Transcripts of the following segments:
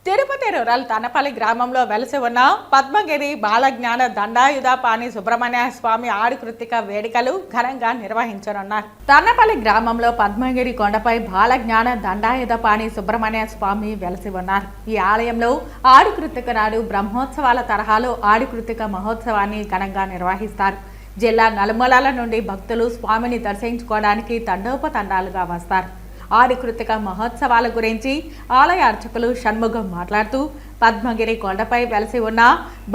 Tirupati rural Tanapalli గ్రామంలో వెలసి ఉన్న పద్మగిరి బాలజ్ఞాన దండాయుధపాణి సుబ్రహ్మణ్య స్వామి ఆడి కృత్తిక వేడుకలు ఘనంగా నిర్వహించనున్నారు. తనపల్లి గ్రామంలో పద్మగిరి కొండపై బాలజ్ఞాన దండాయుధపాణి సుబ్రహ్మణ్య స్వామి వెలసి ఉన్నారు. ఈ ఆలయంలో ఆడి కృత్తిక నాడు బ్రహ్మోత్సవాల తరహాలో ఆడి కృత్తిక మహోత్సవాన్ని ఘనంగా నిర్వహిస్తారు. జిల్లా నలుమూలల నుండి భక్తులు స్వామిని దర్శించుకోవడానికి తండోపతండాలుగా వస్తారు. ఆడి కృత్తిక మహోత్సవాల గురించి ఆలయ అర్చకులు షణ్ముగం మాట్లాడుతూ పద్మగిరి కొండపై వెలసి ఉన్న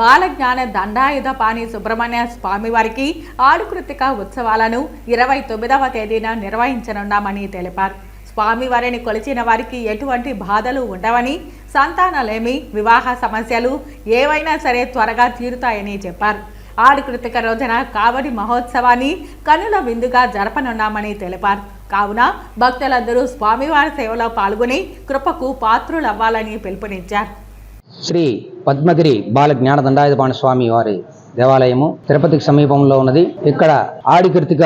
బాలజ్ఞాన దండాయుధపాణి సుబ్రహ్మణ్య స్వామి వారికి ఆడి కృత్తిక ఉత్సవాలను 29వ తేదీన నిర్వహించనున్నామని తెలిపారు. స్వామివారిని కొలిచిన వారికి ఎటువంటి బాధలు ఉండవని, సంతానలేమి, వివాహ సమస్యలు ఏవైనా సరే త్వరగా తీరుతాయని చెప్పారు. ఆడి కృత్తిక రోజున కావడి మహోత్సవాన్ని కనుల విందుగా జరపనున్నామని తెలిపారు. కావున భక్తులందరూ స్వామివారి సేవలో పాల్గొని కృపకు పాత్రులవ్వాలని పిలుపునిచ్చారు. శ్రీ పద్మగిరి బాల జ్ఞాన దండాయుధపాణి స్వామి వారి దేవాలయము తిరుపతికి సమీపంలో ఉన్నది. ఇక్కడ ఆడి కృత్తిక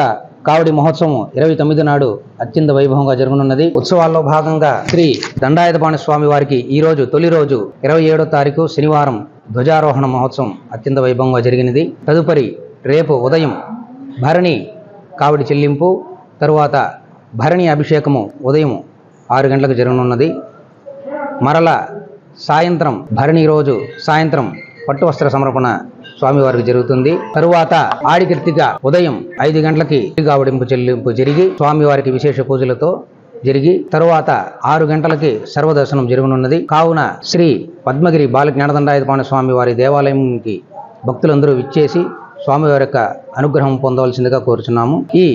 కావడి మహోత్సవం 29 నాడు అత్యంత వైభవంగా జరగనున్నది. ఉత్సవాల్లో భాగంగా శ్రీ దండాయుధపాణి స్వామి వారికి ఈ రోజు తొలి రోజు 27వ తారీఖు శనివారం ధ్వజారోహణ మహోత్సవం అత్యంత వైభవంగా జరిగినది. తదుపరి రేపు ఉదయం భరణి కావడి చెల్లింపు, తరువాత భరణి అభిషేకము ఉదయం 6 గంటలకు జరగనున్నది. మరల సాయంత్రం భరణి రోజు సాయంత్రం పట్టు వస్త్ర సమర్పణ స్వామివారికి జరుగుతుంది. తరువాత ఆడి కృత్తిక ఉదయం 5 గంటలకి కావడింపు చెల్లింపు జరిగి స్వామివారికి విశేష పూజలతో జరిగి తరువాత 6 గంటలకి సర్వదర్శనం జరగనున్నది. కావున శ్రీ పద్మగిరి బాల జ్ఞానదండాయుధపాణి స్వామి వారి దేవాలయంకి భక్తులందరూ విచ్చేసి స్వామివారి యొక్క అనుగ్రహం పొందవలసిందిగా కోరుచున్నాము. ఈ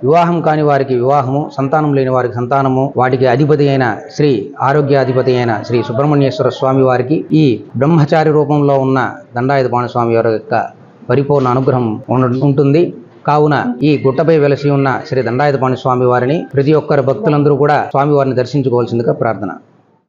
వివాహం కాని వారికి వివాహము, సంతానం లేని వారికి సంతానము, వాటికి అధిపతి అయిన శ్రీ ఆరోగ్యాధిపతి అయిన శ్రీ సుబ్రహ్మణ్యేశ్వర స్వామి వారికి ఈ బ్రహ్మచారి రూపంలో ఉన్న దండాయుధపాణి స్వామి వారి యొక్క పరిపూర్ణ అనుగ్రహం ఉంటుంది. కావున ఈ గుట్టపై వెలసి ఉన్న శ్రీ దండాయుధపాణి స్వామి వారిని ప్రతి ఒక్కరు భక్తులందరూ కూడా స్వామివారిని దర్శించుకోవాల్సిందిగా ప్రార్థన.